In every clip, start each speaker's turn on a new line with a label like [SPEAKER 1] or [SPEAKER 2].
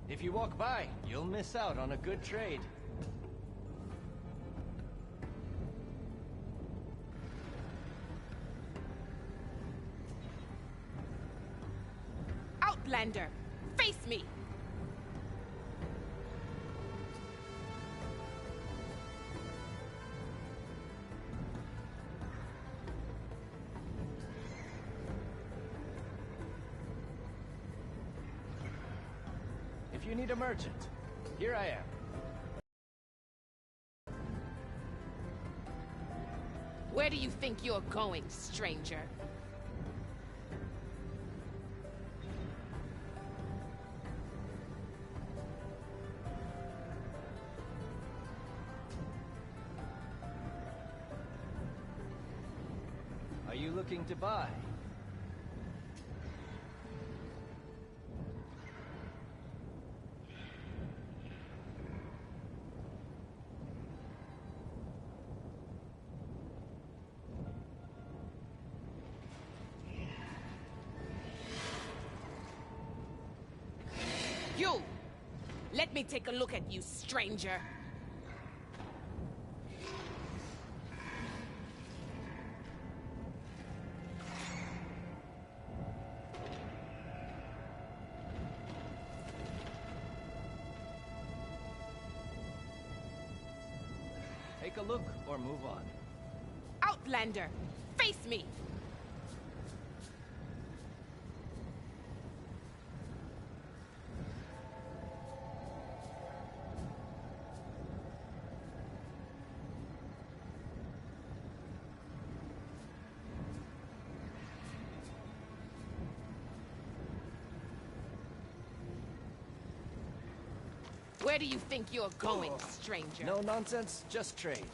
[SPEAKER 1] If you walk by, you'll miss out on a good trade.
[SPEAKER 2] Outlander, face me!
[SPEAKER 1] If you need a merchant, here I am.
[SPEAKER 2] Where do you think you're going, stranger?
[SPEAKER 1] Are you looking to buy?
[SPEAKER 2] You! Let me take a look at you, stranger.
[SPEAKER 1] Take a look or move on.
[SPEAKER 2] Outlander, face me! Where do you think you're going, stranger?
[SPEAKER 1] No nonsense, just trade.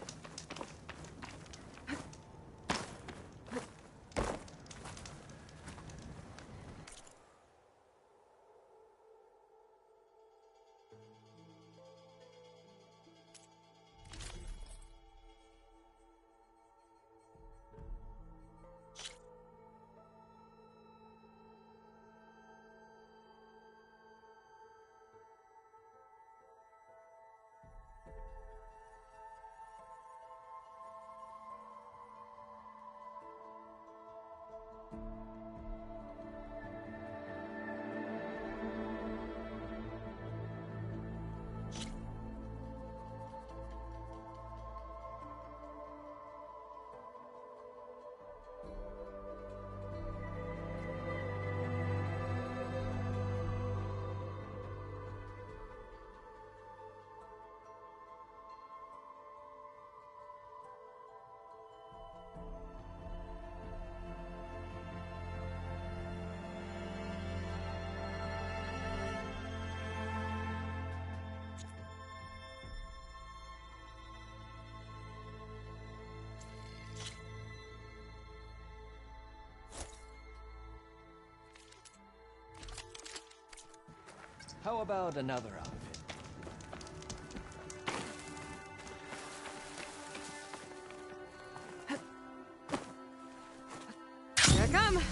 [SPEAKER 1] How about another outfit?
[SPEAKER 2] Here I come!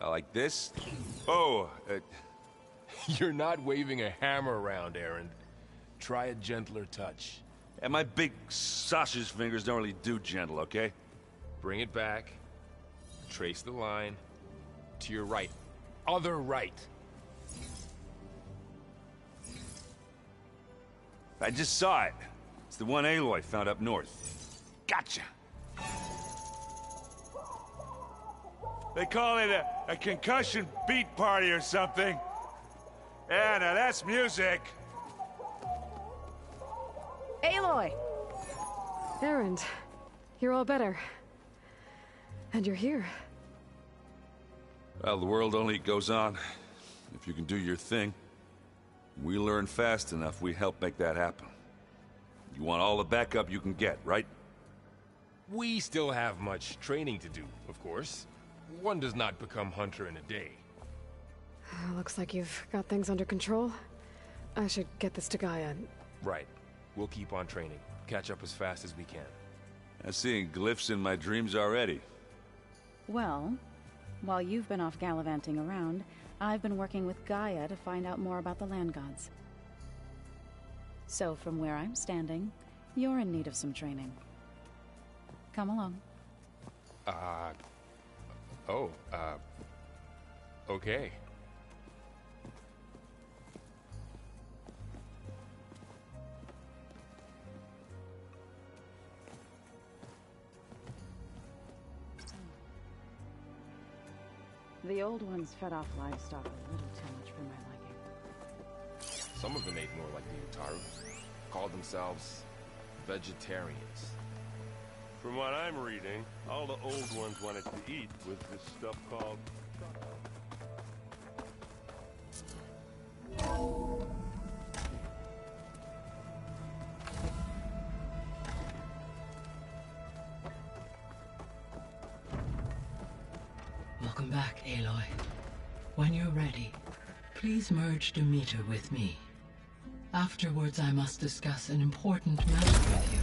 [SPEAKER 3] Like this? Oh, you're not waving a hammer around, Aaron. Try a gentler touch.
[SPEAKER 4] And my big sausage fingers don't really do gentle, okay?
[SPEAKER 3] Bring it back. Trace the line. To your right. Other right.
[SPEAKER 4] I just saw it. It's the one Aloy found up north. Gotcha! They call it a concussion beat party or something. Yeah, now that's music.
[SPEAKER 5] Aloy!
[SPEAKER 6] Erend, you're all better. And you're here.
[SPEAKER 4] Well, the world only goes on if you can do your thing. We learn fast enough, we help make that happen. You want all the backup you can get, right?
[SPEAKER 3] We still have much training to do, of course. One does not become hunter in a day.
[SPEAKER 6] Looks like you've got things under control. I should get this to Gaia.
[SPEAKER 3] Right. We'll keep on training. Catch up as fast as we can.
[SPEAKER 4] I'm seeing glyphs in my dreams already.
[SPEAKER 5] Well, while you've been off gallivanting around, I've been working with Gaia to find out more about the land gods. So from where I'm standing, you're in need of some training. Come along.
[SPEAKER 3] Okay.
[SPEAKER 5] The old ones fed off livestock a little too much for my liking.
[SPEAKER 3] Some of them ate more like the Utaru. Called themselves vegetarians.
[SPEAKER 7] From what I'm reading, all the old ones wanted to eat with this stuff called...
[SPEAKER 8] Welcome back, Aloy. When you're ready, please merge Demeter with me. Afterwards, I must discuss an important matter with you.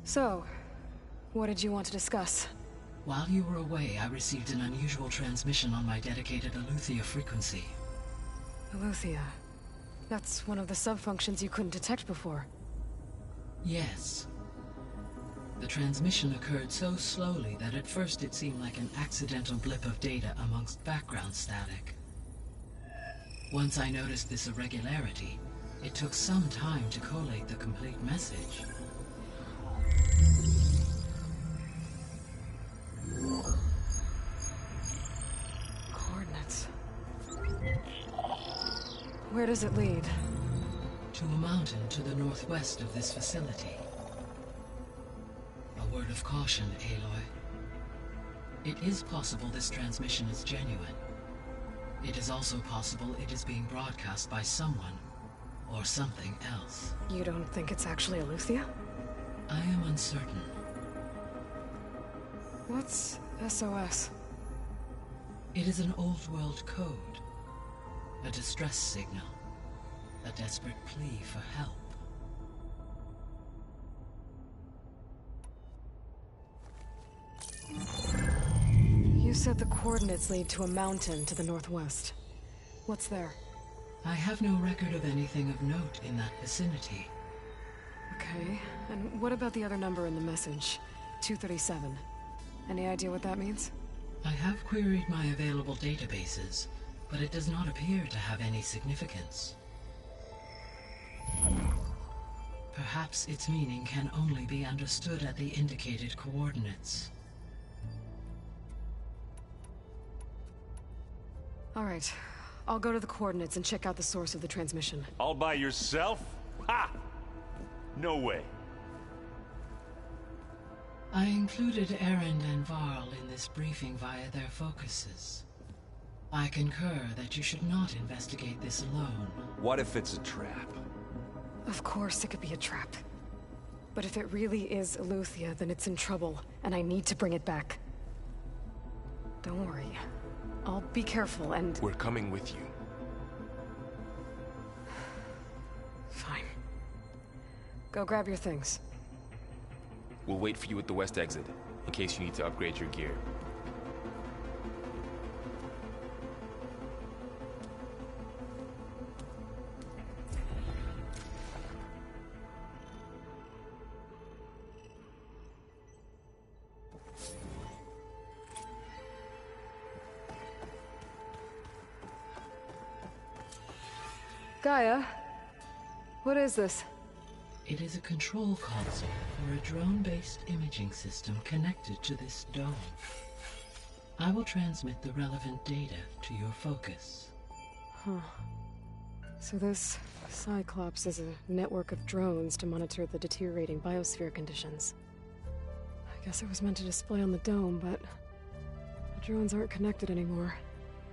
[SPEAKER 6] So, what did you want to discuss?
[SPEAKER 8] While you were away, I received an unusual transmission on my dedicated Aletheia frequency.
[SPEAKER 6] Aletheia. That's one of the sub-functions you couldn't detect before.
[SPEAKER 8] Yes. The transmission occurred so slowly that at first it seemed like an accidental blip of data amongst background static. Once I noticed this irregularity, it took some time to collate the complete message.
[SPEAKER 6] Coordinates. Where does it lead?
[SPEAKER 8] To a mountain to the northwest of this facility. A word of caution, Aloy. It is possible this transmission is genuine. It is also possible it is being broadcast by someone, or something else.
[SPEAKER 6] You don't think it's actually Aletheia?
[SPEAKER 8] I am uncertain.
[SPEAKER 6] What's SOS?
[SPEAKER 8] It is an old world code. A distress signal. A desperate plea for help.
[SPEAKER 6] You said the coordinates lead to a mountain to the northwest. What's there?
[SPEAKER 8] I have no record of anything of note in that vicinity.
[SPEAKER 6] Okay, and what about the other number in the message? 237. Any idea what that means?
[SPEAKER 8] I have queried my available databases, but it does not appear to have any significance. Perhaps its meaning can only be understood at the indicated coordinates.
[SPEAKER 6] All right, I'll go to the coordinates and check out the source of the transmission.
[SPEAKER 7] All by yourself? Ha! No way.
[SPEAKER 8] I included Erend and Varl in this briefing via their focuses. I concur that you should not investigate this alone.
[SPEAKER 4] What if it's a trap?
[SPEAKER 6] Of course it could be a trap. But if it really is Aletheia, then it's in trouble, and I need to bring it back. Don't worry. I'll be careful and...
[SPEAKER 3] We're coming with you.
[SPEAKER 6] Fine. Go grab your things.
[SPEAKER 3] We'll wait for you at the west exit, in case you need to upgrade your gear.
[SPEAKER 6] Gaia, what is this?
[SPEAKER 8] It is a control console for a drone-based imaging system connected to this dome. I will transmit the relevant data to your focus.
[SPEAKER 6] Huh. So this Cyclops is a network of drones to monitor the deteriorating biosphere conditions. I guess it was meant to display on the dome, but the drones aren't connected anymore.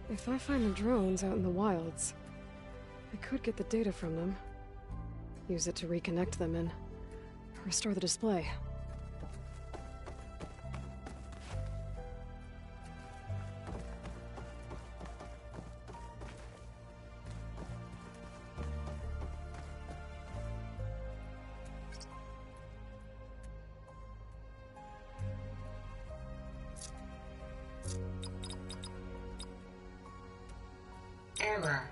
[SPEAKER 6] If I find the drones out in the wilds, I could get the data from them, use it to reconnect them and restore the display.
[SPEAKER 9] Error.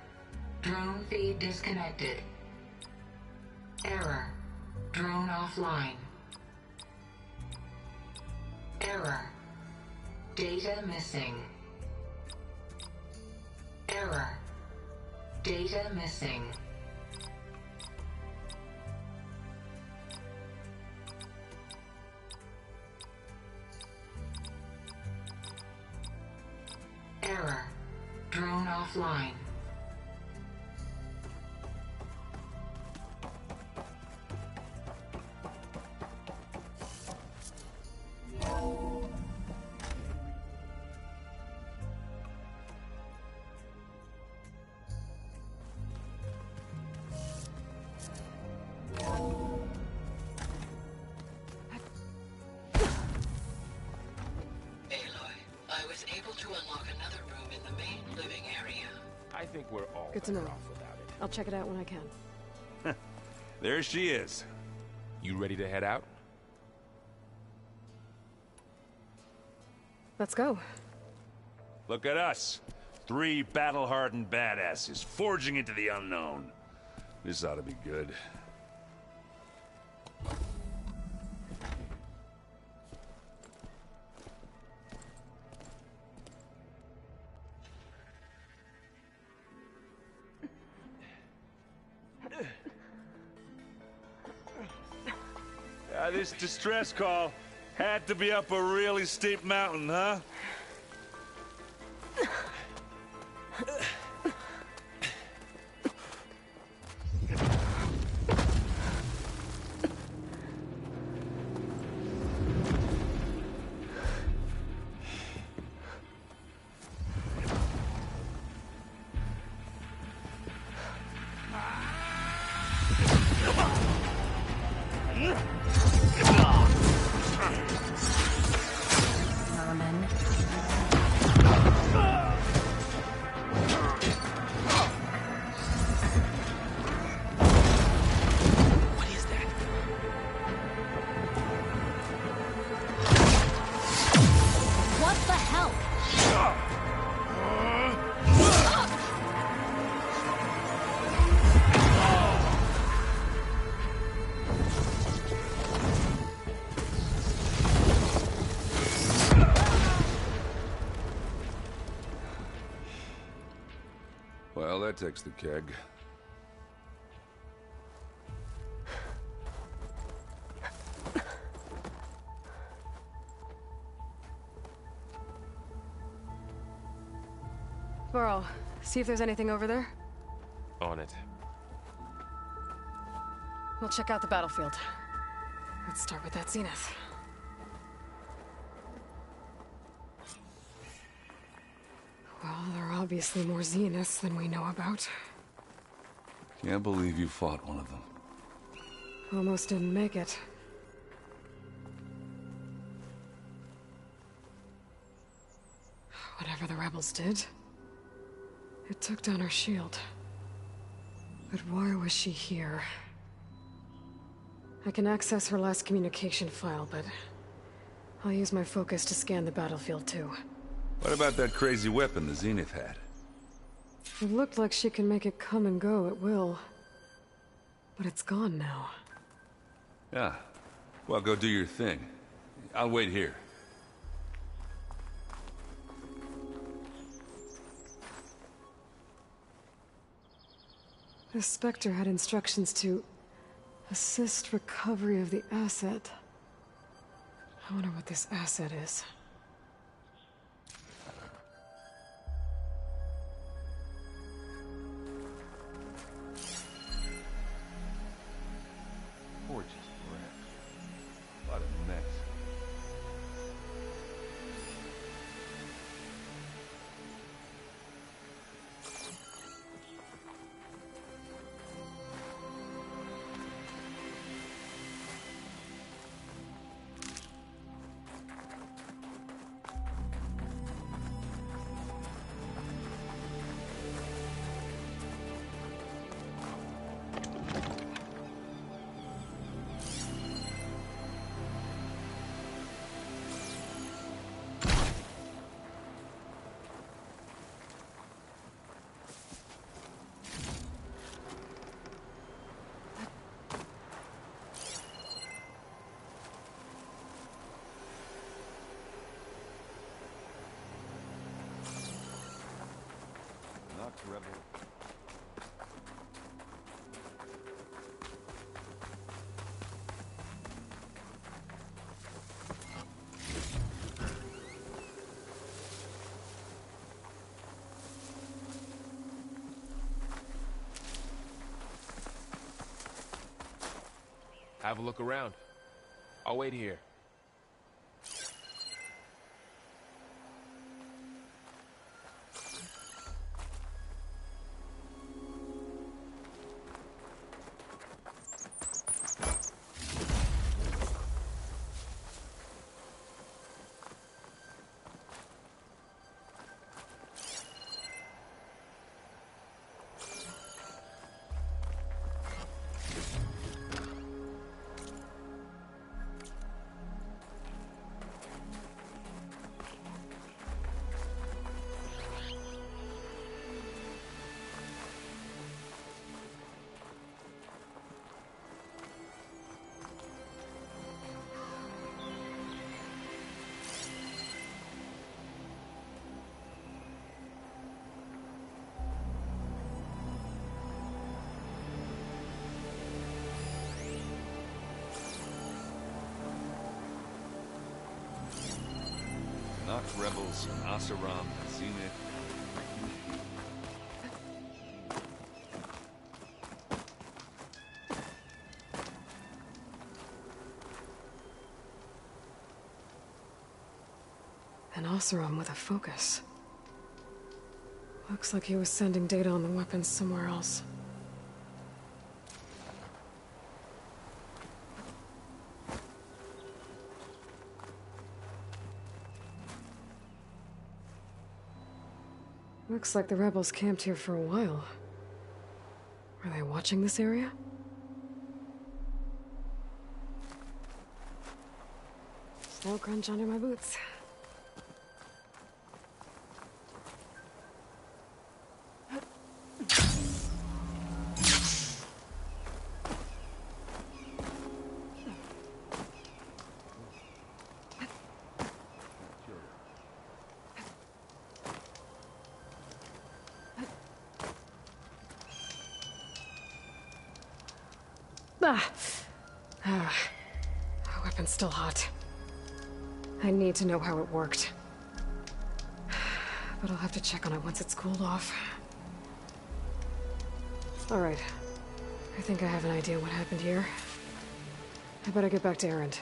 [SPEAKER 9] Drone feed disconnected. Error. Drone offline. Error. Data missing. Error. Data missing. Error. Drone offline.
[SPEAKER 3] I think we're all
[SPEAKER 6] Good to
[SPEAKER 3] better
[SPEAKER 6] know.
[SPEAKER 3] off without it.
[SPEAKER 6] I'll check it out when I can.
[SPEAKER 4] There she is.
[SPEAKER 3] You ready to head out?
[SPEAKER 6] Let's go.
[SPEAKER 4] Look at us. 3 battle-hardened badasses forging into the unknown. This ought to be good. This distress call had to be up a really steep mountain, huh? Well, that takes the keg.
[SPEAKER 6] Varl, see if there's anything over there.
[SPEAKER 3] On it.
[SPEAKER 6] We'll check out the battlefield. Let's start with that zenith. Well, there are obviously more zeniths than we know about.
[SPEAKER 4] Can't believe you fought one of them.
[SPEAKER 6] Almost didn't make it. Whatever the rebels did, it took down her shield. But why was she here? I can access her last communication file, but I'll use my focus to scan the battlefield too.
[SPEAKER 4] What about that crazy weapon the Zenith had?
[SPEAKER 6] It looked like she can make it come and go at will. But it's gone now.
[SPEAKER 4] Yeah. Well, go do your thing. I'll wait here.
[SPEAKER 6] The Spectre had instructions to assist recovery of the asset. I wonder what this asset is.
[SPEAKER 4] Gorgeous wreck. What a mess. Rebel.
[SPEAKER 3] Have a look around. I'll wait here.
[SPEAKER 4] Nox rebels, Asaram, Zenith.
[SPEAKER 6] An Oseram with a focus. Looks like he was sending data on the weapons somewhere else. Looks like the rebels camped here for a while. Are they watching this area? Snow crunch under my boots. Our weapon's still hot. I need to know how it worked. But I'll have to check on it once it's cooled off. Alright. I think I have an idea what happened here. I better get back to Erend.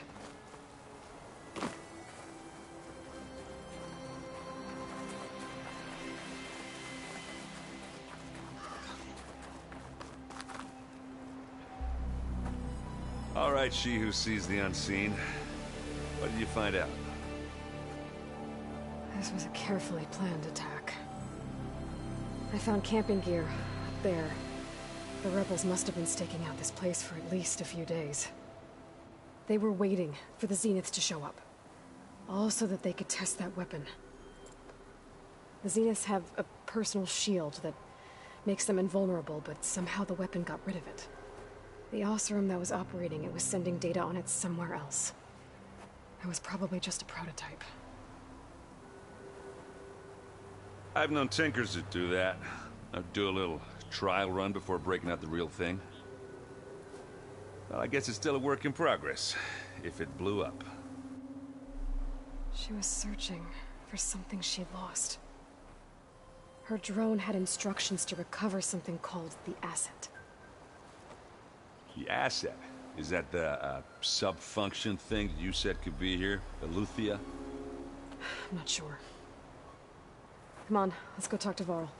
[SPEAKER 4] All right, she who sees the unseen. What did you find out?
[SPEAKER 6] This was a carefully planned attack. I found camping gear up there. The rebels must have been staking out this place for at least a few days. They were waiting for the Zeniths to show up. All so that they could test that weapon. The Zeniths have a personal shield that makes them invulnerable, but somehow the weapon got rid of it. The Oseram that was operating it was sending data on it somewhere else. It was probably just a prototype.
[SPEAKER 4] I've known tinkers that do that. I'd do a little trial run before breaking out the real thing? Well, I guess it's still a work in progress, if it blew up.
[SPEAKER 6] She was searching for something she'd lost. Her drone had instructions to recover something called the asset.
[SPEAKER 4] The asset? Is that the, sub-function thing that you said could be here? Eleuthia?
[SPEAKER 6] I'm not sure. Come on, let's go talk to Varl.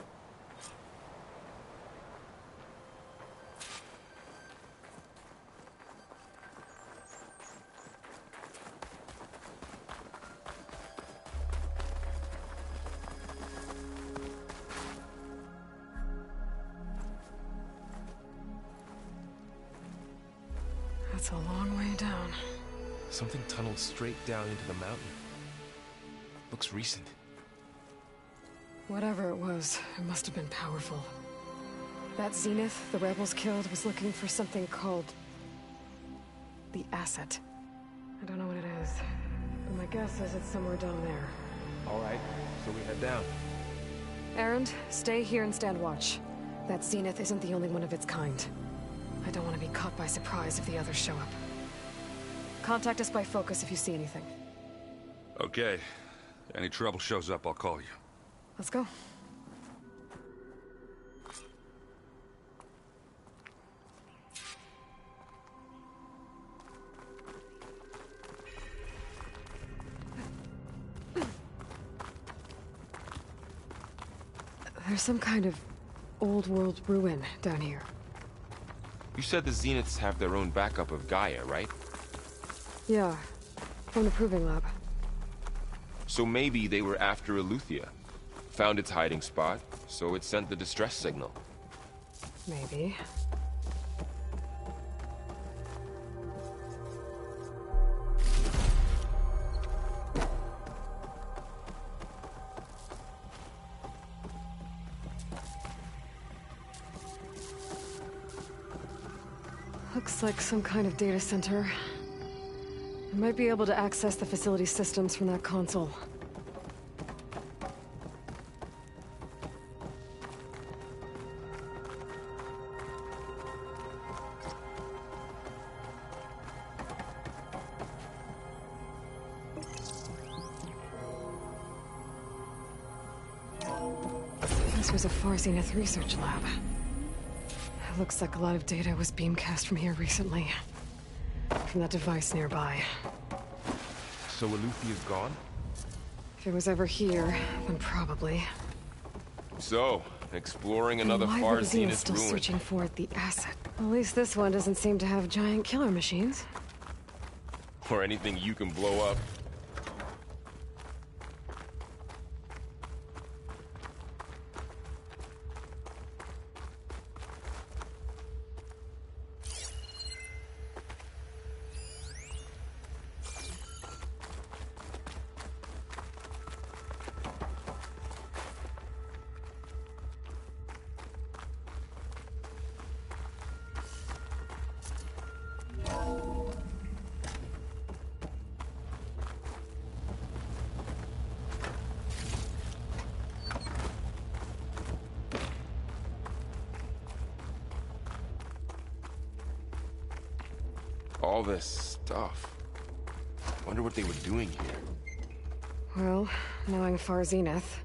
[SPEAKER 6] That's a long way down.
[SPEAKER 3] Something tunneled straight down into the mountain. Looks recent.
[SPEAKER 6] Whatever it was, it must have been powerful. That Zenith the rebels killed was looking for something called the asset. I don't know what it is, but my guess is it's somewhere down there.
[SPEAKER 3] All right, so we head down.
[SPEAKER 6] Erend, stay here and stand watch. That Zenith isn't the only one of its kind. I don't want to be caught by surprise if the others show up. Contact us by focus if you see anything.
[SPEAKER 4] Okay. Any trouble shows up, I'll call you.
[SPEAKER 6] Let's go. There's some kind of old world ruin down here.
[SPEAKER 10] You said the Zeniths have their own backup of Gaia, right?
[SPEAKER 6] Yeah, from the Proving Lab.
[SPEAKER 10] So maybe they were after Eleuthia. Found its hiding spot, so it sent the distress signal.
[SPEAKER 6] Maybe. Looks like some kind of data center. I might be able to access the facility systems from that console. This was a Far Zenith research lab. It looks like a lot of data was beamcast from here recently. From that device nearby.
[SPEAKER 10] So Eleuthia's gone?
[SPEAKER 6] If it was ever here, then probably.
[SPEAKER 10] So, exploring another
[SPEAKER 6] Why
[SPEAKER 10] Far
[SPEAKER 6] were the Zenith
[SPEAKER 10] Zenith
[SPEAKER 6] still
[SPEAKER 10] ruin.
[SPEAKER 6] searching for the asset? At least this one doesn't seem to have giant killer machines.
[SPEAKER 10] Or anything you can blow up. All this stuff. Wonder what they were doing here.
[SPEAKER 6] Well, knowing Far Zenith,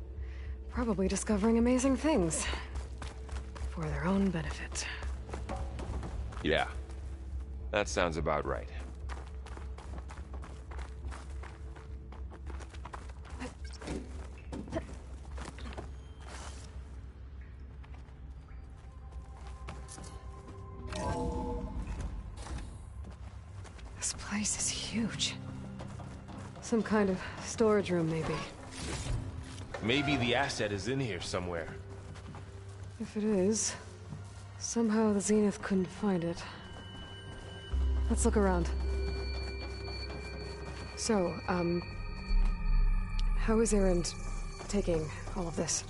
[SPEAKER 6] probably discovering amazing things. For their own benefit.
[SPEAKER 10] Yeah. That sounds about right.
[SPEAKER 6] This place is huge. Some kind of storage room, maybe.
[SPEAKER 10] Maybe the asset is in here somewhere.
[SPEAKER 6] If it is, somehow the Zenith couldn't find it. Let's look around. So, how is Erend taking all of this?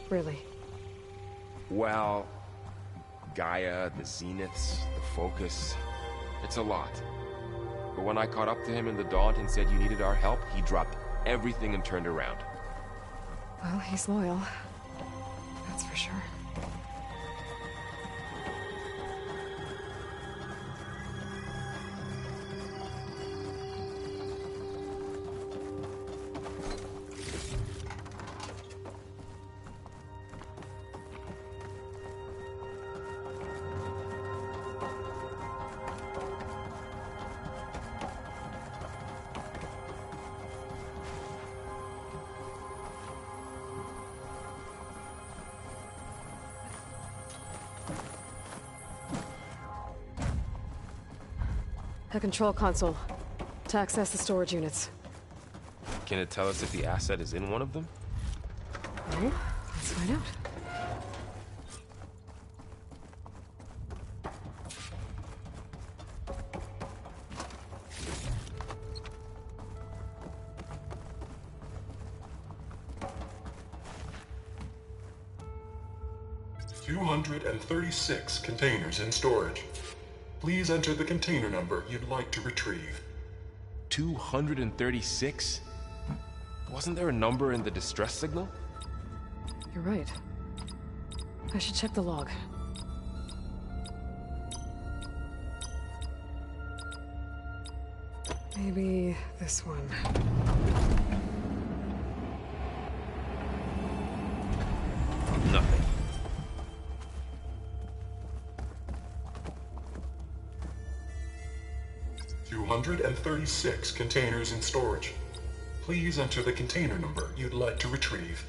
[SPEAKER 6] Really?
[SPEAKER 10] Well, Gaia, the Zeniths, the Focus. It's a lot. But when I caught up to him in the Daunt and said you needed our help, he dropped everything and turned around.
[SPEAKER 6] Well, he's loyal. That's for sure. A control console. To access the storage units.
[SPEAKER 10] Can it tell us if the asset is in one of them?
[SPEAKER 6] Well, let's find out.
[SPEAKER 11] $236 containers in storage. Please enter the container number you'd like to retrieve.
[SPEAKER 10] 236? Wasn't there a number in the distress signal?
[SPEAKER 6] You're right. I should check the log. Maybe this one.
[SPEAKER 10] Nothing.
[SPEAKER 11] $236 containers in storage. Please enter the container number you'd like to retrieve.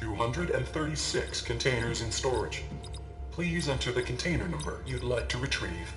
[SPEAKER 11] 236 containers in storage. Please enter the container number you'd like to retrieve.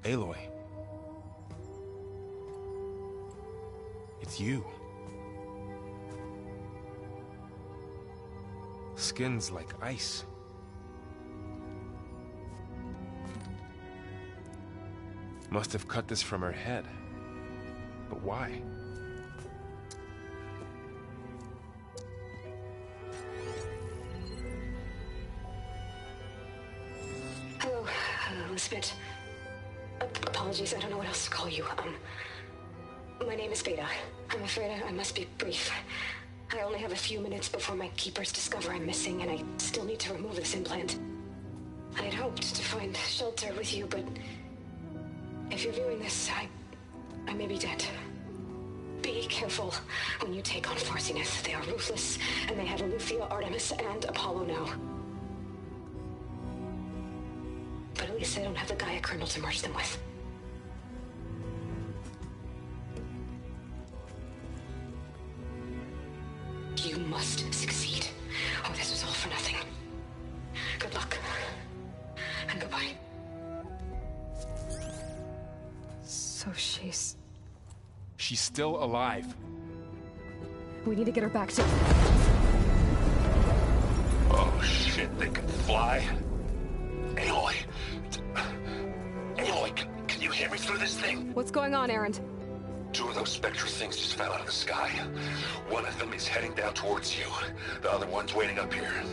[SPEAKER 10] Aloy. It's you. Skin's like ice. Must have cut this from her head. But why?
[SPEAKER 6] Hello, Elizabeth. Apologies, I don't know what else to call you. My name is Beta. I'm afraid I must be brief. I only have a few minutes before my keepers discover I'm missing, and I still need to remove this implant. I had hoped to find shelter with you, but if you're viewing this, I may be dead. Be careful when you take on Farsiness. They are ruthless, and they have Eleuthia, Artemis, and Apollo now. But at least they don't have the Gaia kernel to merge them with. You must succeed, or this was all for nothing. Good luck. And goodbye. So she's
[SPEAKER 10] still alive.
[SPEAKER 6] We need to get her back to...
[SPEAKER 4] Oh shit, they can fly? Aloy! Aloy, can you hear me through this thing?
[SPEAKER 6] What's going on, Erend?
[SPEAKER 4] Two of those spectral things just fell out of the sky. One of them is heading down towards you. The other one's waiting up here.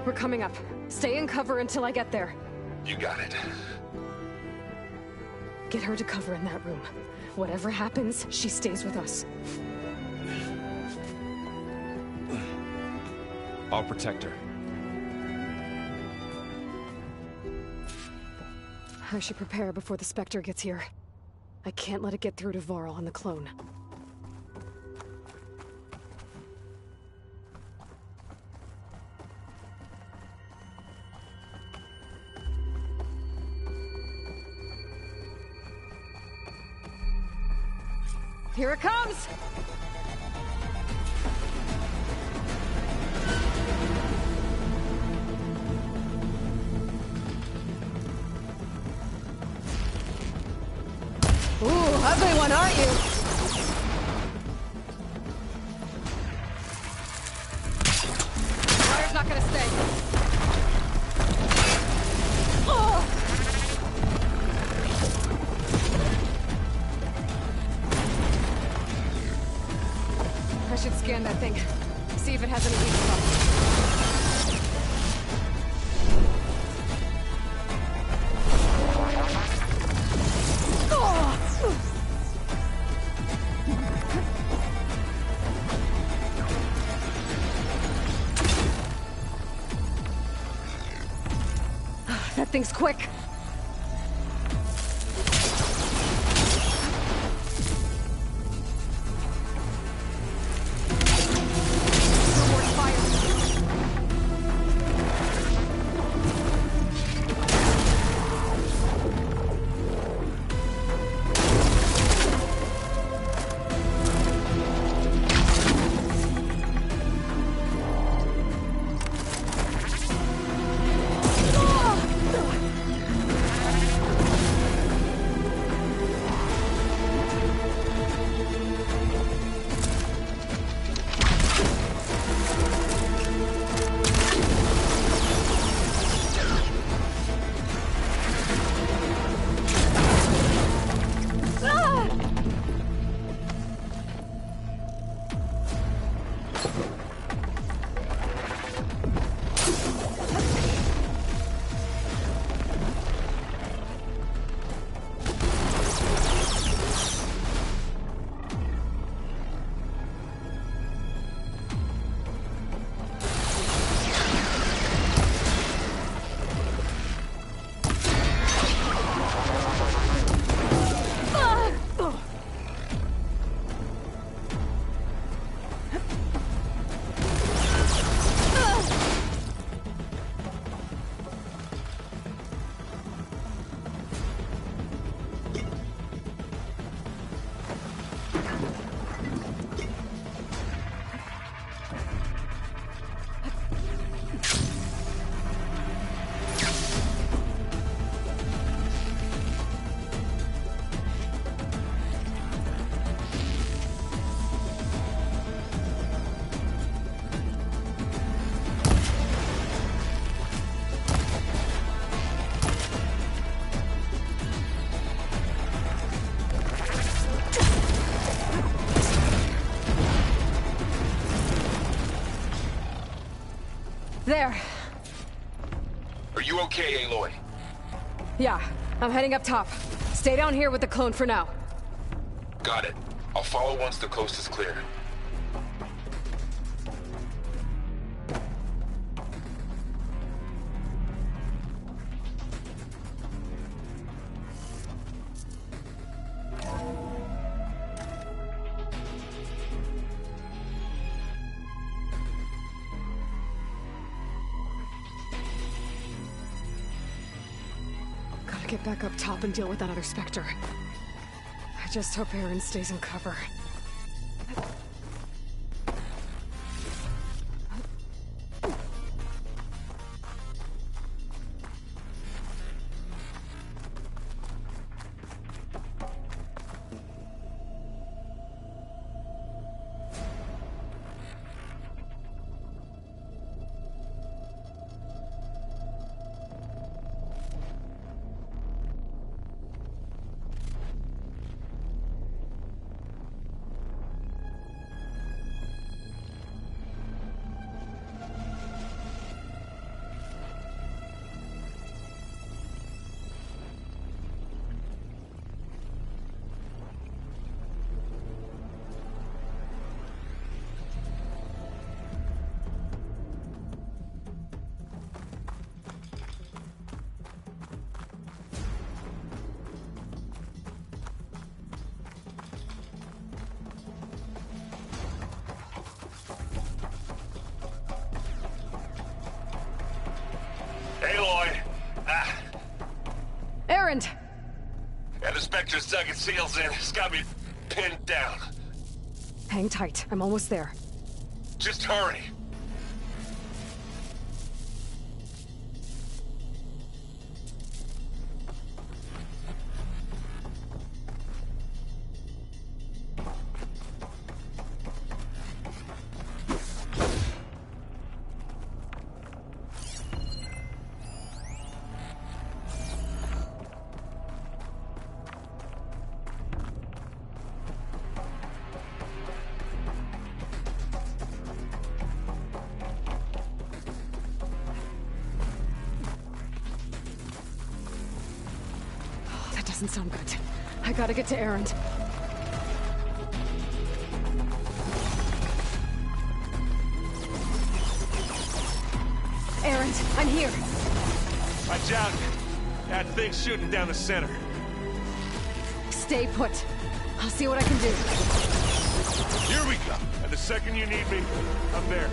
[SPEAKER 6] We're coming up. Stay in cover until I get there.
[SPEAKER 4] You got it.
[SPEAKER 6] Get her to cover in that room. Whatever happens, she stays with us.
[SPEAKER 10] I'll protect her.
[SPEAKER 6] I should prepare before the Spectre gets here. I can't let it get through to Varl and the clone. Here it comes!
[SPEAKER 12] Ooh, ugly one, aren't you?
[SPEAKER 6] Water's not gonna stay. Oh! I should scan that thing. See if it has any weak spots. That thing's quick. There.
[SPEAKER 10] Are you okay, Aloy?
[SPEAKER 6] Yeah, I'm heading up top. Stay down here with the clone for now.
[SPEAKER 10] Got it. I'll follow once the coast is clear.
[SPEAKER 6] Gotta get back up top and deal with that other Spectre. I just hope Aaron stays in cover.
[SPEAKER 4] Aloy!
[SPEAKER 6] Erend!
[SPEAKER 4] Yeah, the Spectre's dug its heels in. It's got me pinned down.
[SPEAKER 6] Hang tight, I'm almost there.
[SPEAKER 4] Just hurry.
[SPEAKER 6] That doesn't sound good. I gotta get to Erend. Erend, I'm here.
[SPEAKER 4] Watch out. That thing's shooting down the center.
[SPEAKER 6] Stay put. I'll see what I can do.
[SPEAKER 4] Here we go. And the second you need me, I'm there.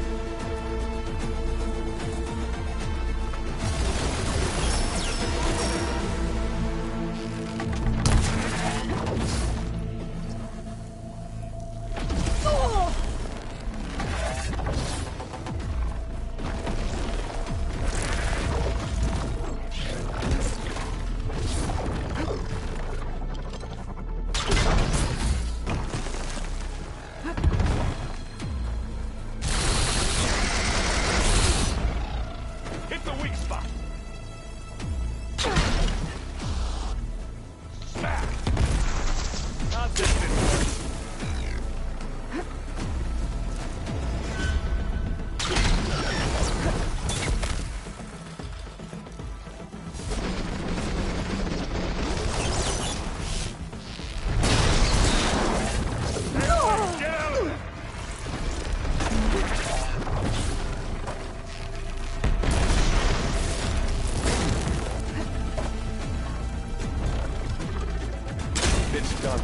[SPEAKER 4] It's done.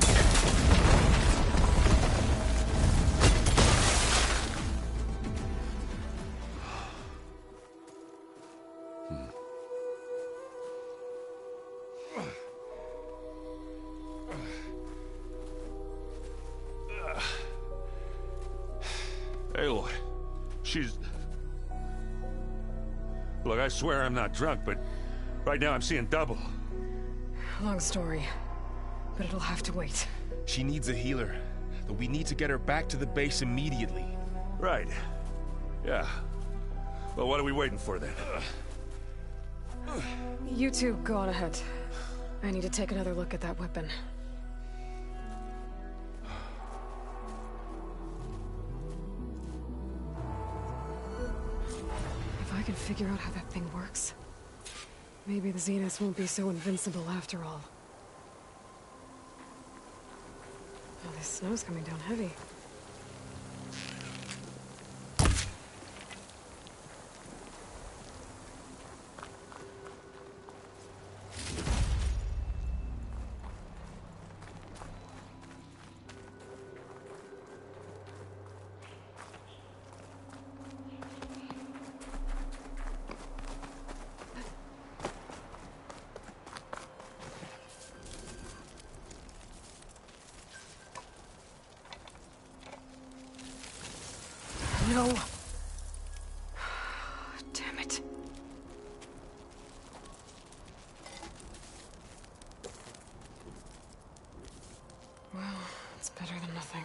[SPEAKER 4] Aloy, she's... Look, I swear I'm not drunk, but right now I'm seeing double.
[SPEAKER 6] Long story, but it'll have to wait.
[SPEAKER 10] She needs a healer, but we need to get her back to the base immediately.
[SPEAKER 4] Right. Yeah. Well, what are we waiting for then?
[SPEAKER 6] You two go on ahead. I need to take another look at that weapon. If I can can figure out how that thing works, maybe the Zeniths won't be so invincible after all. Oh, this snow's coming down heavy. No. Damn it. Well, it's better than nothing.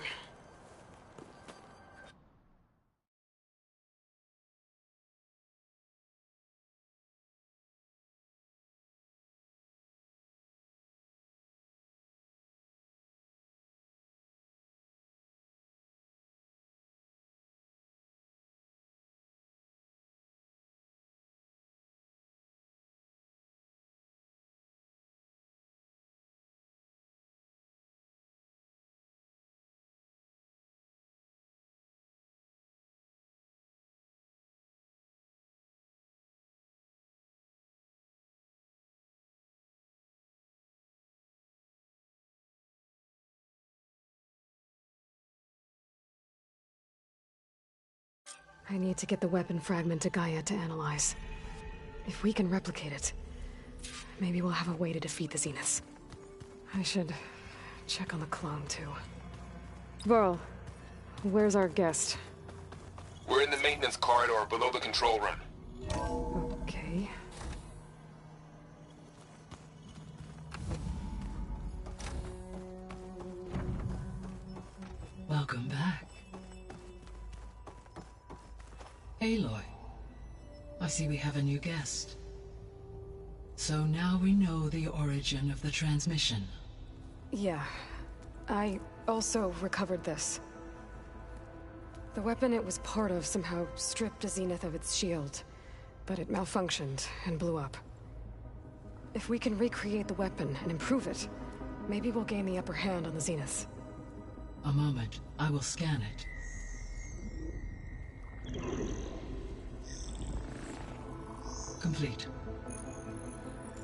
[SPEAKER 6] I need to get the weapon fragment to Gaia to analyze. If we can replicate it, maybe we'll have a way to defeat the Zeniths. I should check on the clone, too. Varl, where's our guest?
[SPEAKER 10] We're in the maintenance corridor below the control room.
[SPEAKER 6] Okay.
[SPEAKER 8] Welcome back. Aloy, I see we have a new guest. So now we know the origin of the transmission.
[SPEAKER 6] Yeah. I also recovered this. The weapon it was part of somehow stripped a Zenith of its shield, but it malfunctioned and blew up. If we can recreate the weapon and improve it, maybe we'll gain the upper hand on the Zeniths.
[SPEAKER 8] A moment, I will scan it. Complete.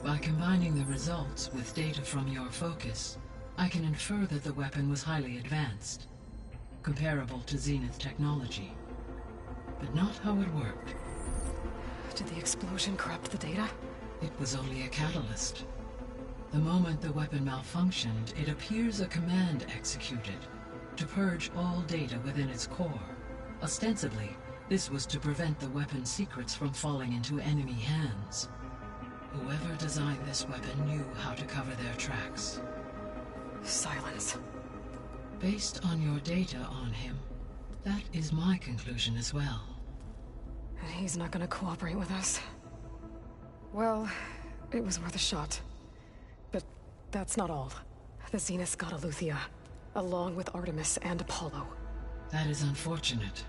[SPEAKER 8] By combining the results with data from your focus, I can infer that the weapon was highly advanced, comparable to Zenith technology, but not how it worked.
[SPEAKER 6] Did the explosion corrupt the data?
[SPEAKER 8] It was only a catalyst. The moment the weapon malfunctioned, it appears a command executed to purge all data within its core. Ostensibly, this was to prevent the weapon's secrets from falling into enemy hands. Whoever designed this weapon knew how to cover their tracks.
[SPEAKER 6] Silence.
[SPEAKER 8] Based on your data on him, that is my conclusion as well.
[SPEAKER 6] And he's not gonna cooperate with us. Well, it was worth a shot. But that's not all. The Zeniths got Aletheia, along with Artemis and Apollo.
[SPEAKER 8] That is unfortunate.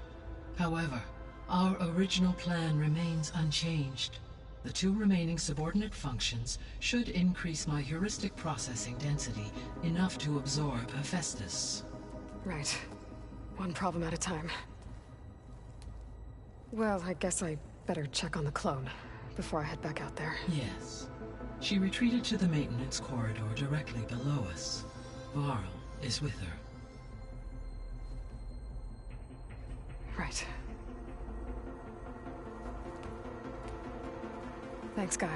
[SPEAKER 8] However, our original plan remains unchanged. The two remaining subordinate functions should increase my heuristic processing density enough to absorb Hephaestus.
[SPEAKER 6] Right. One problem at a time. Well, I guess I better check on the clone before I head back out there.
[SPEAKER 8] Yes. She retreated to the maintenance corridor directly below us. Varl is with her.
[SPEAKER 6] Right. Thanks, Gaia.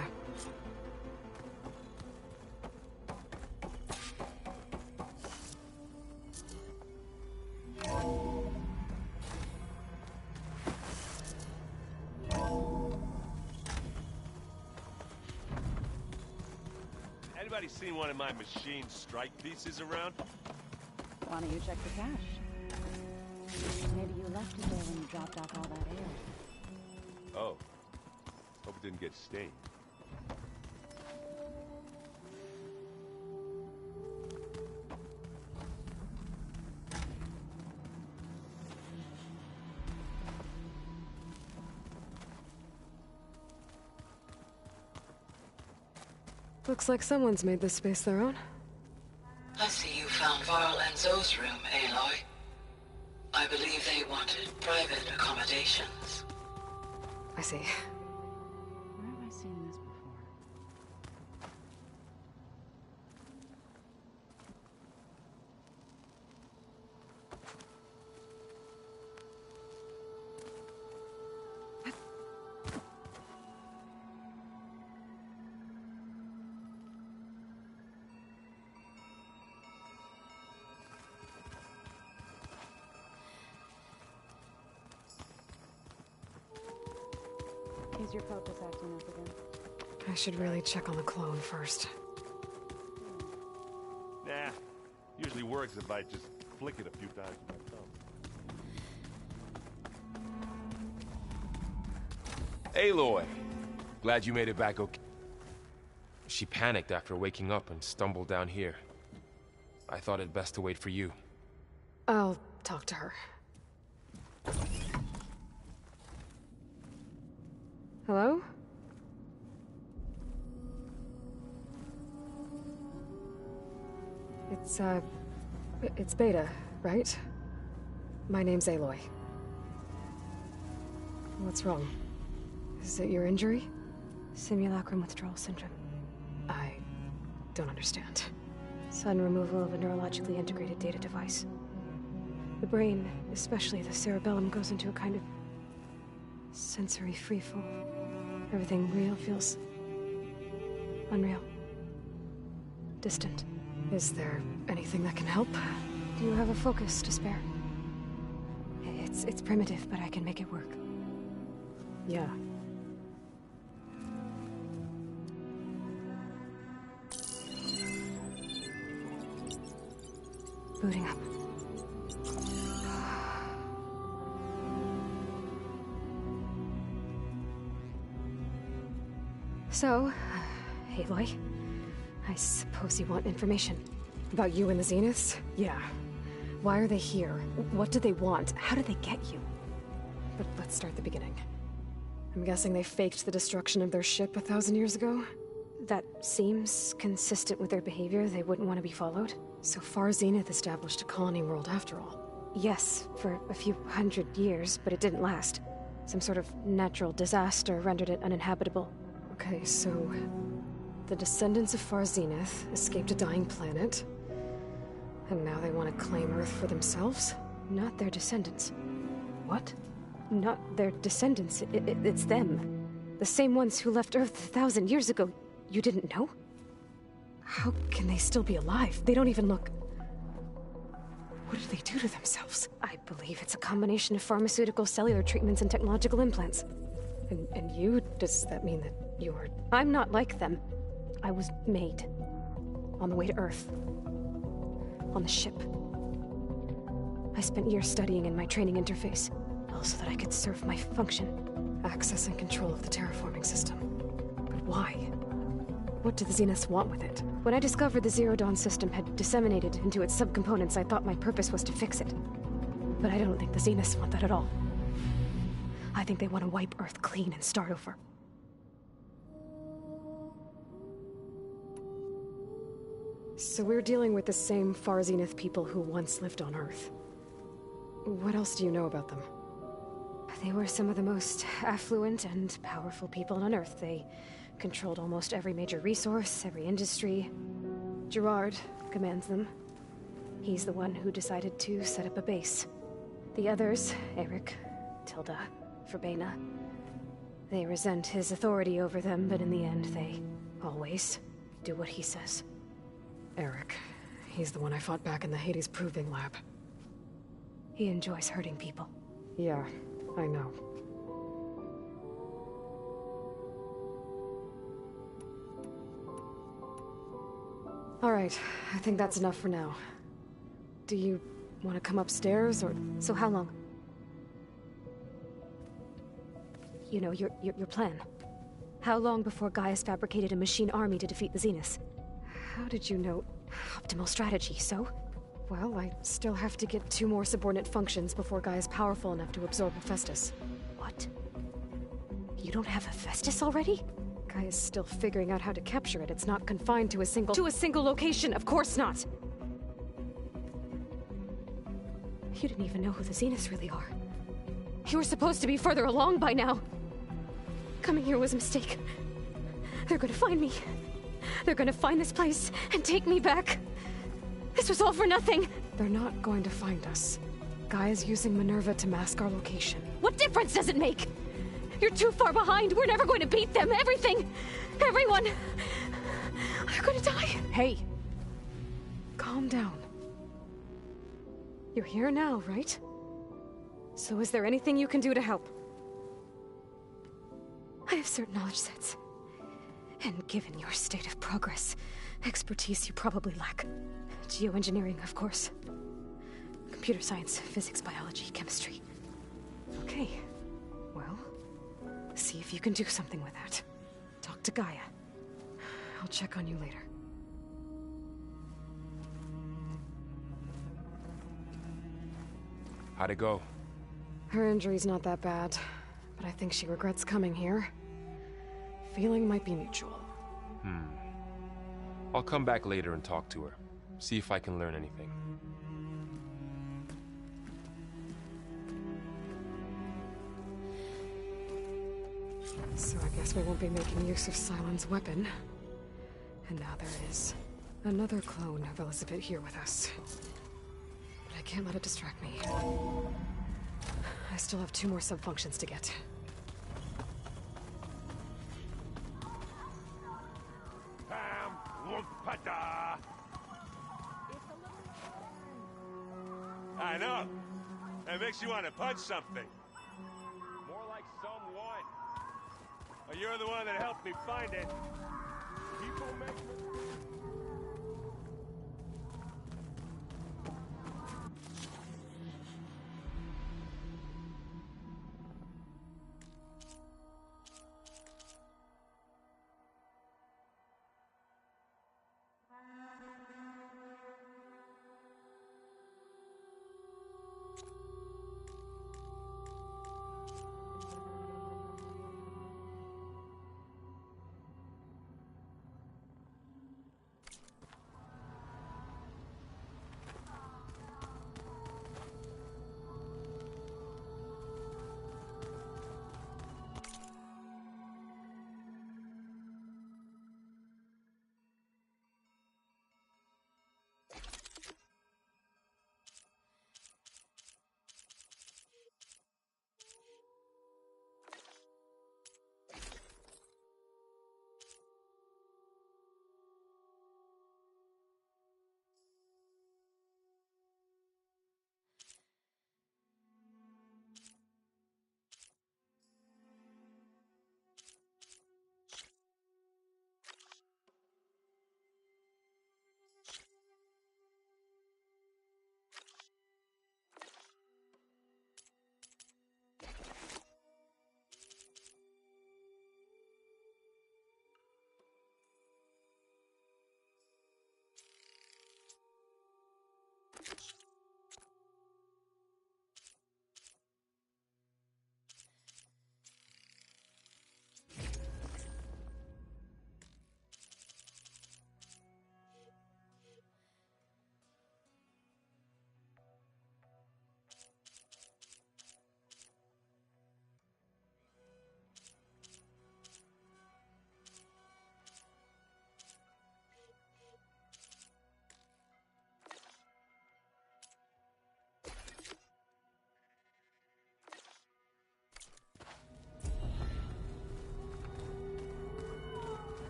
[SPEAKER 7] Anybody seen one of my machine strike pieces around?
[SPEAKER 5] Why don't you check the cache? Maybe you left it there when you dropped off all that ale.
[SPEAKER 7] Oh. Hope it didn't get stained.
[SPEAKER 6] Looks like someone's made this space their own.
[SPEAKER 8] I see you found Varl and Zoe's room, Aloy. I believe they wanted private accommodations.
[SPEAKER 6] I see.
[SPEAKER 5] Where have I seen this before? Is your focus acting up again?
[SPEAKER 6] I should really check on the clone first.
[SPEAKER 7] Nah. Usually works if I just flick it a few times with my thumb.
[SPEAKER 10] Aloy! Glad you made it back okay. She panicked after waking up and stumbled down here. I thought it best to wait for you.
[SPEAKER 6] I'll talk to her. Hello? It's Beta, right? My name's Aloy. What's wrong? Is it your injury?
[SPEAKER 13] Simulacrum withdrawal syndrome.
[SPEAKER 6] I don't understand.
[SPEAKER 13] Sudden removal of a neurologically integrated data device. The brain, especially the cerebellum, goes into a kind of sensory freefall. Everything real feels unreal. Distant.
[SPEAKER 6] Is there anything that can help?
[SPEAKER 13] Do you have a focus to spare? It's primitive, but I can make it work.
[SPEAKER 6] Yeah.
[SPEAKER 13] Booting up.
[SPEAKER 6] So, Aloy, I suppose you want information. About you and the Zeniths? Yeah. Why are they here? What do they want? How did they get you? But let's start at the beginning. I'm guessing they faked the destruction of their ship 1,000 years ago?
[SPEAKER 13] That seems consistent with their behavior. They wouldn't want to be followed.
[SPEAKER 6] So far, Zenith established a colony world after all.
[SPEAKER 13] Yes, for a few hundred years, but it didn't last. Some sort of natural disaster rendered it uninhabitable.
[SPEAKER 6] Okay, so the descendants of Far Zenith escaped a dying planet, and now they want to claim Earth for themselves?
[SPEAKER 13] Not their descendants.
[SPEAKER 6] What?
[SPEAKER 13] Not their descendants. It's them. The same ones who left Earth 1,000 years ago. You didn't know?
[SPEAKER 6] How can they still be alive? They don't even look... What did they do to themselves?
[SPEAKER 13] I believe it's a combination of pharmaceutical, cellular treatments, and technological implants.
[SPEAKER 6] And you? Does that mean that you're...
[SPEAKER 13] I'm not like them. I was made. On the way to Earth. On the ship. I spent years studying in my training interface, all so that I could serve my function.
[SPEAKER 6] Access and control of the terraforming system. But why? What do the Zeniths want with it?
[SPEAKER 13] When I discovered the Zero Dawn system had disseminated into its subcomponents, I thought my purpose was to fix it. But I don't think the Zeniths want that at all. I think they want to wipe Earth clean and start over.
[SPEAKER 6] So we're dealing with the same Far Zenith people who once lived on Earth. What else do you know about them?
[SPEAKER 13] They were some of the most affluent and powerful people on Earth. They controlled almost every major resource, every industry. Gerard commands them. He's the one who decided to set up a base. The others, Eric, Tilda, Verbena, they resent his authority over them, but in the end, they always do what he says.
[SPEAKER 6] Eric. He's the one I fought back in the Hades Proving Lab.
[SPEAKER 13] He enjoys hurting people.
[SPEAKER 6] Yeah, I know. All right, I think that's enough for now. Do you want to come upstairs, or...
[SPEAKER 13] So how long? You know, your plan. How long before Gaius fabricated a machine army to defeat the Zeniths?
[SPEAKER 6] How did you know?
[SPEAKER 13] Optimal strategy, so?
[SPEAKER 6] Well, I still have to get 2 more subordinate functions before Gaia's powerful enough to absorb Hephaestus.
[SPEAKER 13] What? You don't have Hephaestus already?
[SPEAKER 6] Gaia's still figuring out how to capture it. It's not confined to a single location. Of course not. You didn't even know who the Zeniths really are. You were supposed to be further along by now. Coming here was a mistake. They're gonna find me. They're gonna find this place and take me back. This was all for nothing. They're not going to find us. Gaia's using Minerva to mask our location. What difference does it make? You're too far behind. We're never going to beat them. Everything, everyone, they're gonna die. Hey, calm down. You're here now, right? So is there anything you can do to help? I have certain knowledge sets. And given your state of progress, expertise you probably lack. Geoengineering, of course. Computer science, physics, biology, chemistry. Okay. Well, see if you can do something with that. Talk to Gaia. I'll check on you later.
[SPEAKER 10] How'd it go?
[SPEAKER 6] Her injury's not that bad, but I think she regrets coming here. Feeling might be mutual.
[SPEAKER 10] I'll come back later and talk to her. See if I can learn anything.
[SPEAKER 6] So I guess we won't be making use of Cylon's weapon. And now there is another clone of Elizabeth here with us. But I can't let it distract me. I still have 2 more sub-functions to get.
[SPEAKER 7] I know. That makes you want to punch something. More like someone. Well, you're the one that helped me find it. People make...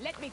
[SPEAKER 2] Let me...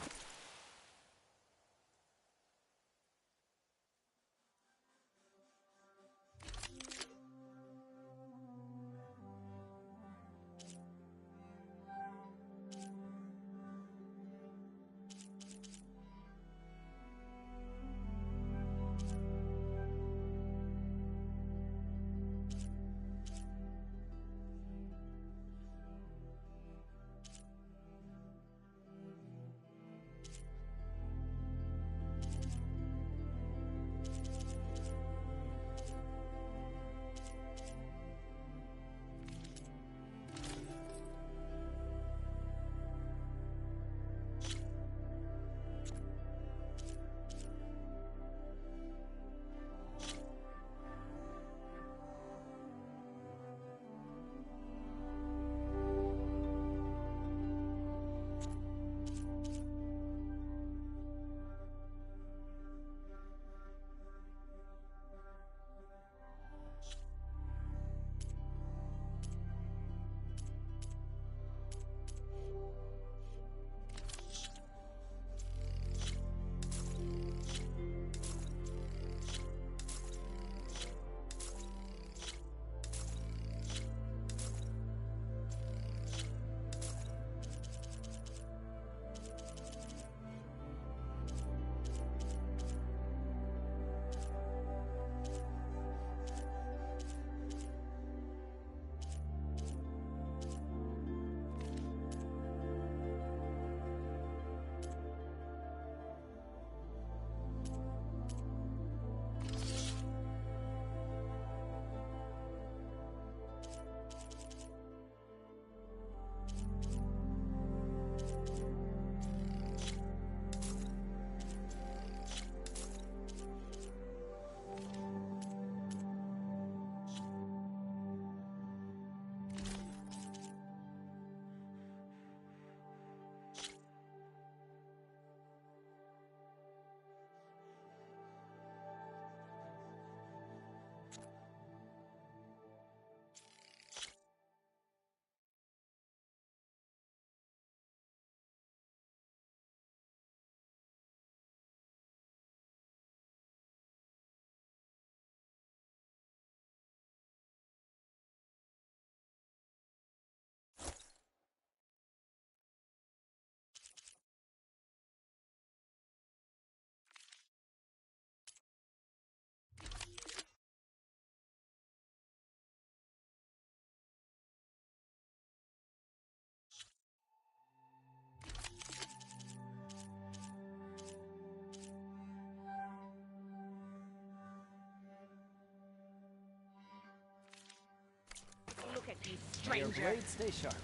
[SPEAKER 2] you,
[SPEAKER 1] May your
[SPEAKER 2] stranger.
[SPEAKER 1] blade stay sharp.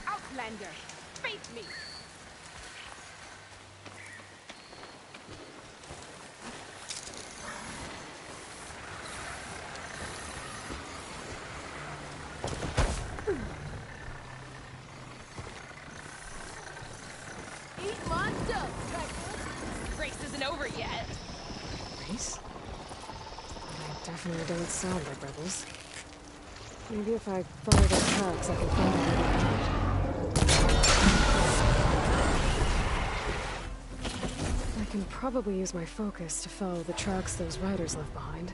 [SPEAKER 2] Outlander, face me. Eat my dust, Texas. Race isn't over yet.
[SPEAKER 6] Race? They definitely don't sound like rebels. Maybe if I follow their tracks, I can find them. I can probably use my focus to follow the tracks those riders left behind.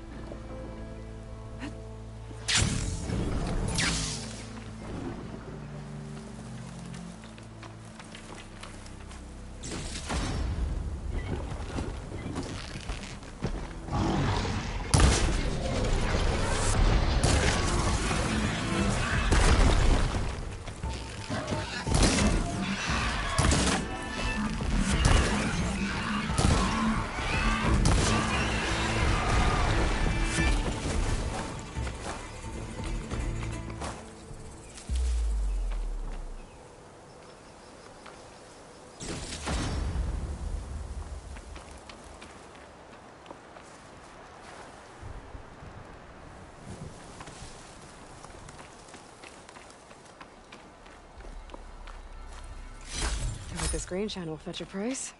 [SPEAKER 6] This green shine will fetch a price.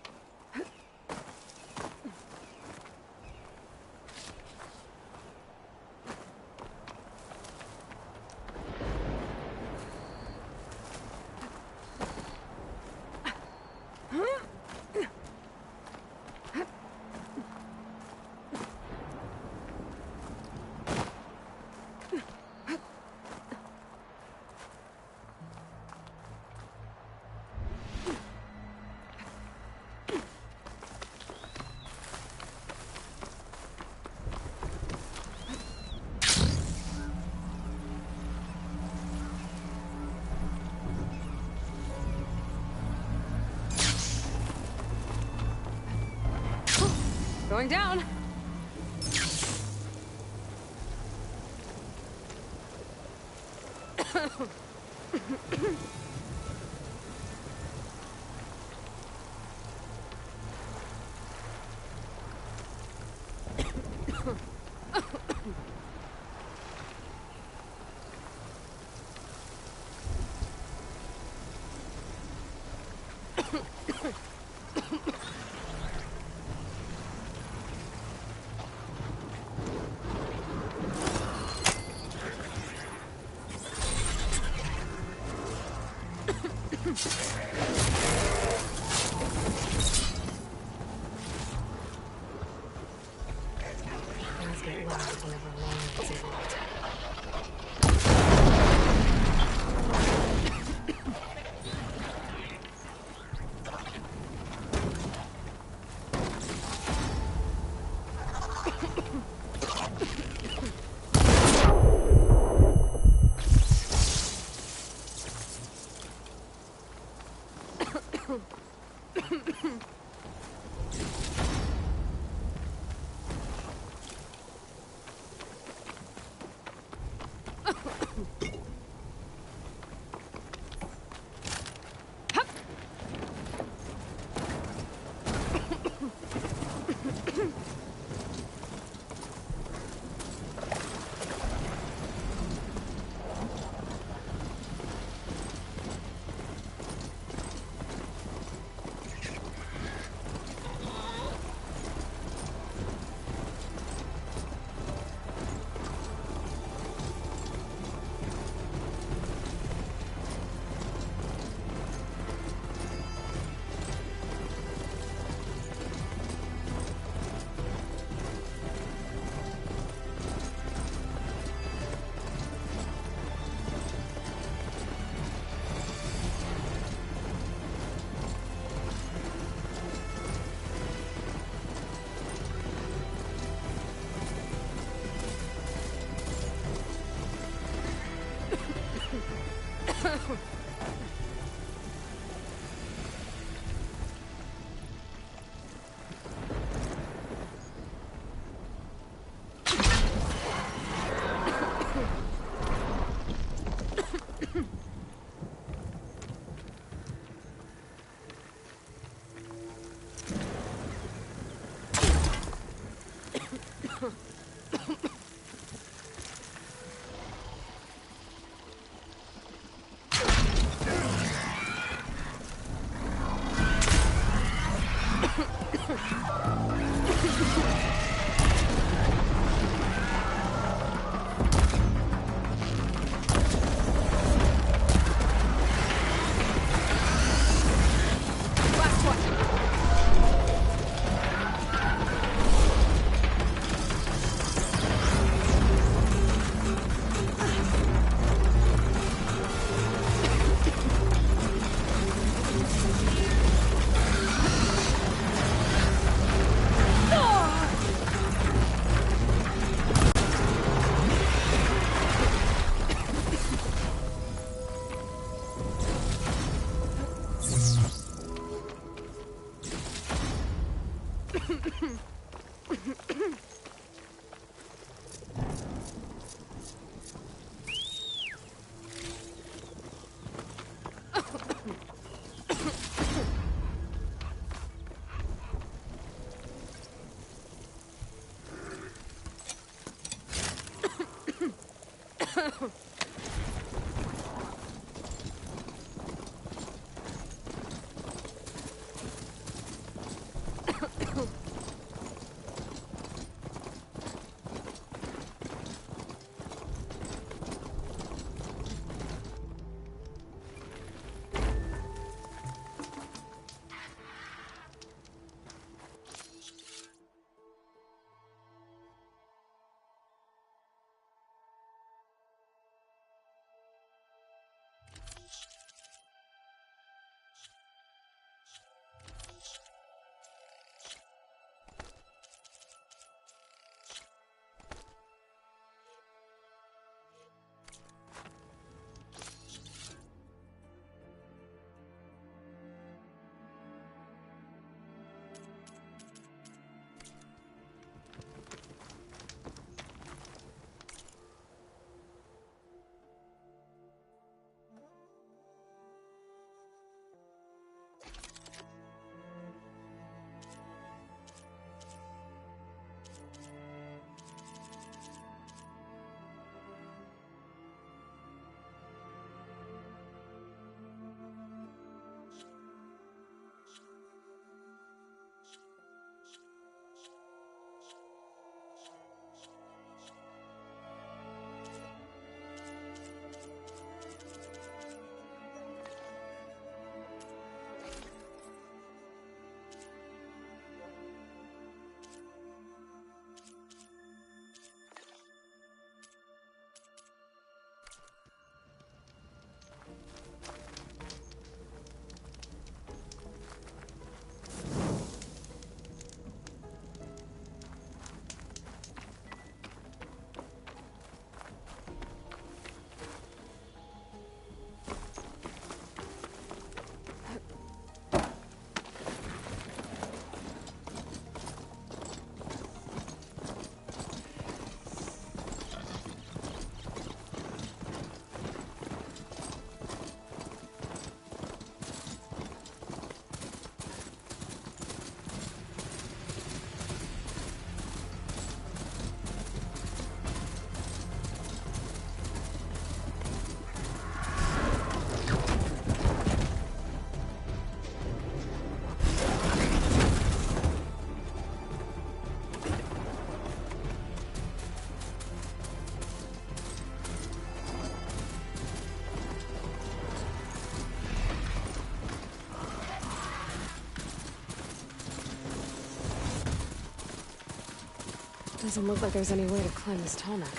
[SPEAKER 6] Going down. Let's get loud whenever Lawrence is involved. Doesn't look like there's any way to climb this tall neck.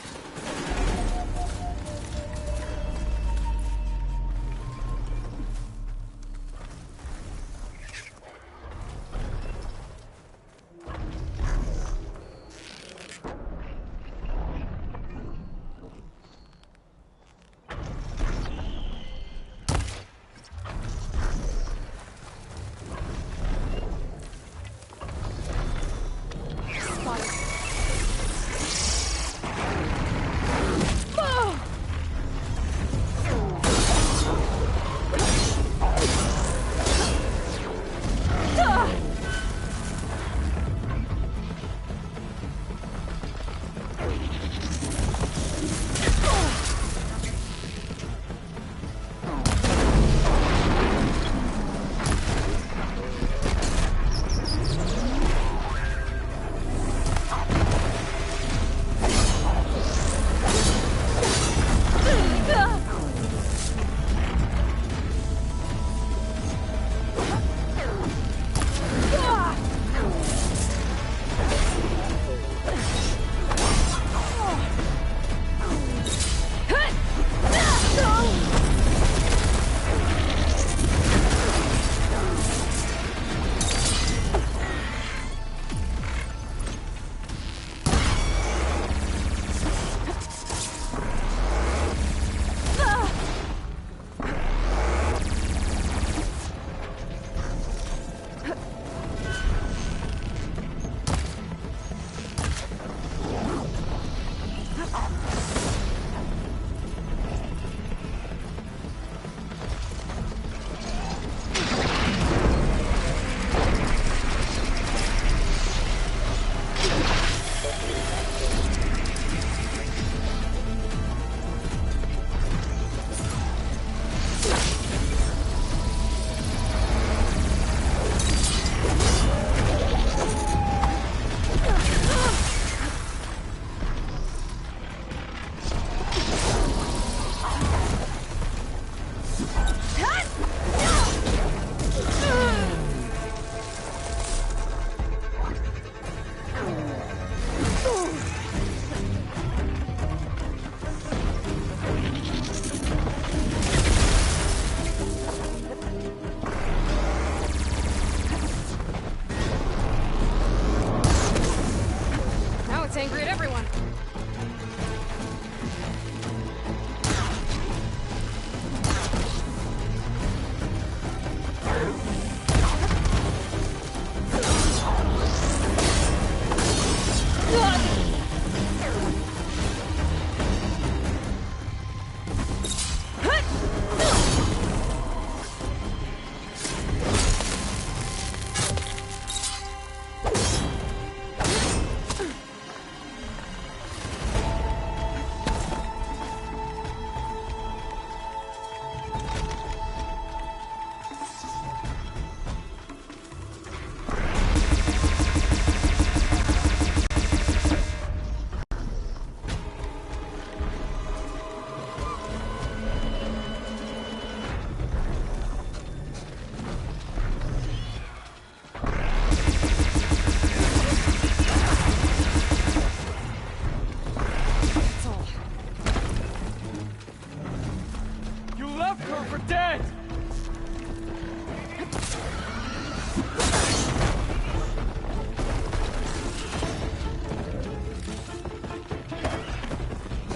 [SPEAKER 1] dead!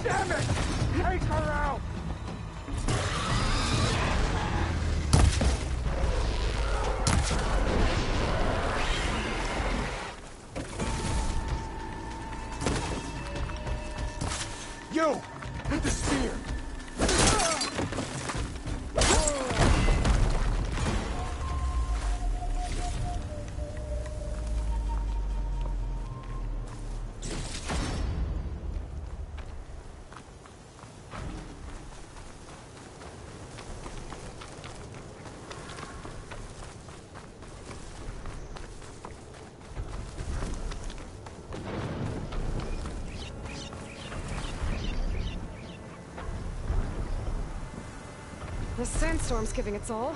[SPEAKER 1] Damn it! Take her out! You! Hit the spear!
[SPEAKER 6] The sandstorm's giving its all.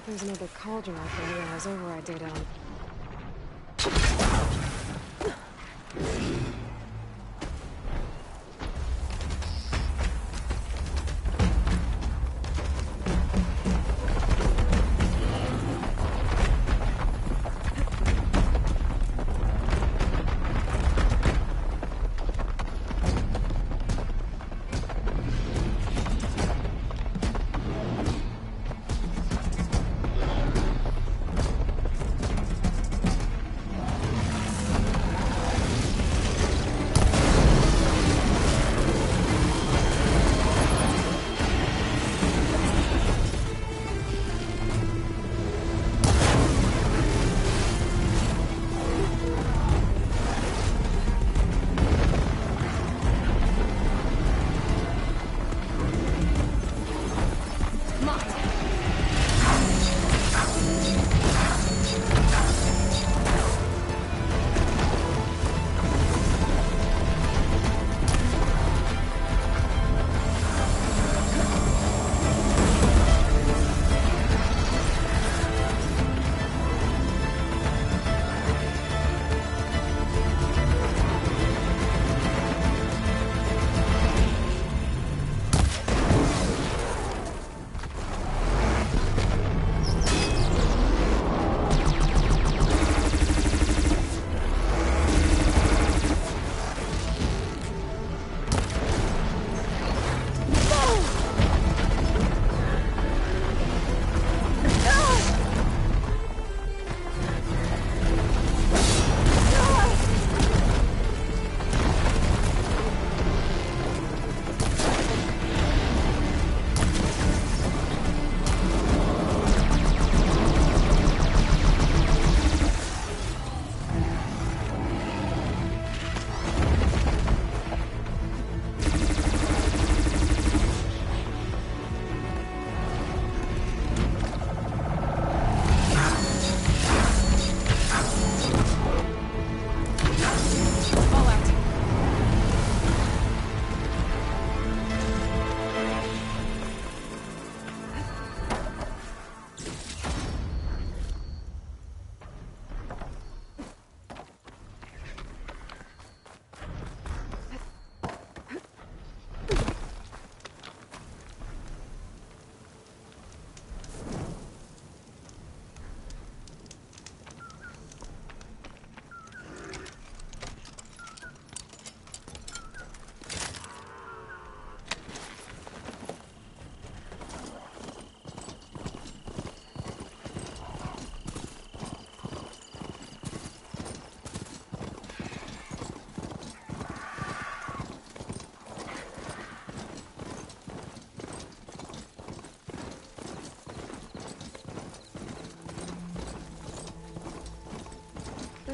[SPEAKER 6] There's another cauldron out there that has override data on.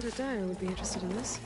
[SPEAKER 6] bet a dyer would be interested in this.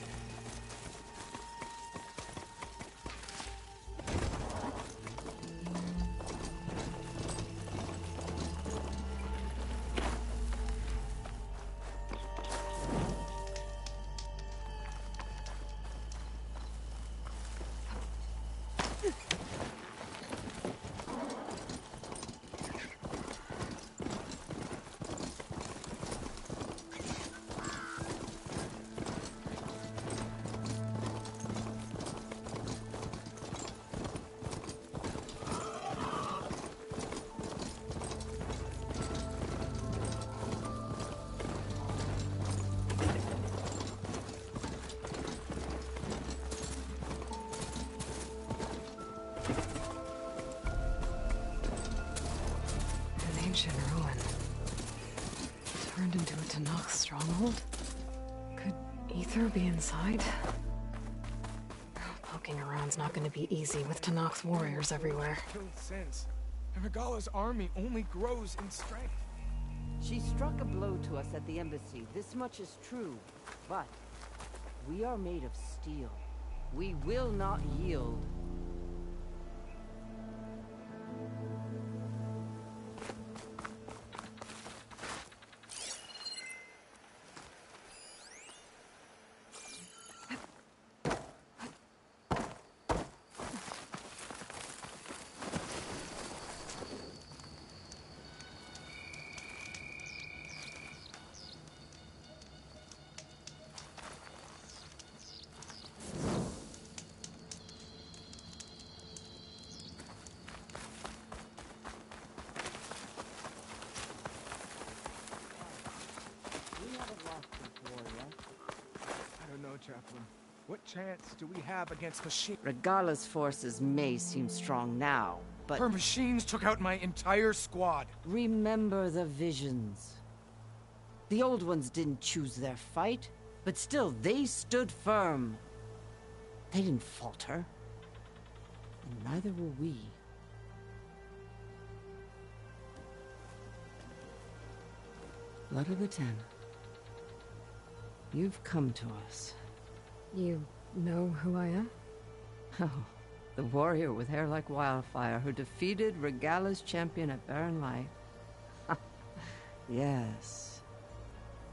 [SPEAKER 6] Ancient ruin. Turned into a Tanakh stronghold? Could Ether be inside? Poking around's not gonna be easy with Tanakh's warriors everywhere.
[SPEAKER 1] Killed since. And Regala's army only grows in strength.
[SPEAKER 14] She struck a blow to us at the embassy. This much is true. But we are made of steel. We will not yield.
[SPEAKER 1] Chaplain. What chance do we have against machines?
[SPEAKER 14] Regala's forces may seem strong now, but...
[SPEAKER 1] Her machines took out my entire squad.
[SPEAKER 14] Remember the visions. The old ones didn't choose their fight, but still, they stood firm. They didn't falter. And neither will we. Blood of the Ten. You've come to us.
[SPEAKER 6] You know who I am?
[SPEAKER 14] Oh, the warrior with hair like wildfire who defeated Regala's champion at Barren Light. Yes,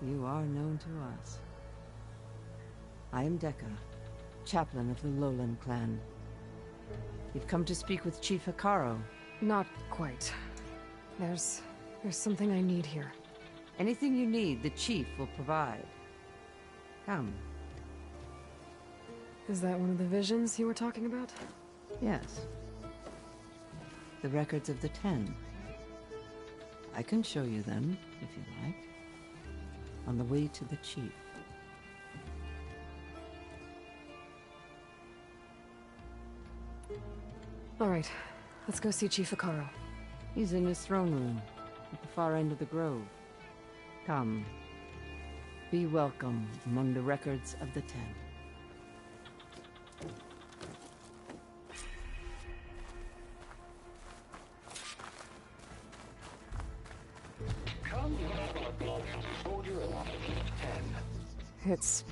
[SPEAKER 14] you are known to us. I am Dekka, chaplain of the Lowland clan. You've come to speak with Chief Hikaru.
[SPEAKER 6] Not quite. There's something I need here.
[SPEAKER 14] Anything you need, the chief will provide. Come.
[SPEAKER 6] Is that one of the visions you were talking about?
[SPEAKER 14] Yes. The records of the 10. I can show you them, if you like. On the way to the chief.
[SPEAKER 6] All right. Let's go see Chief Hikaru.
[SPEAKER 14] He's in his throne room, at the far end of the grove. Come. Be welcome among the records of the 10.
[SPEAKER 6] It's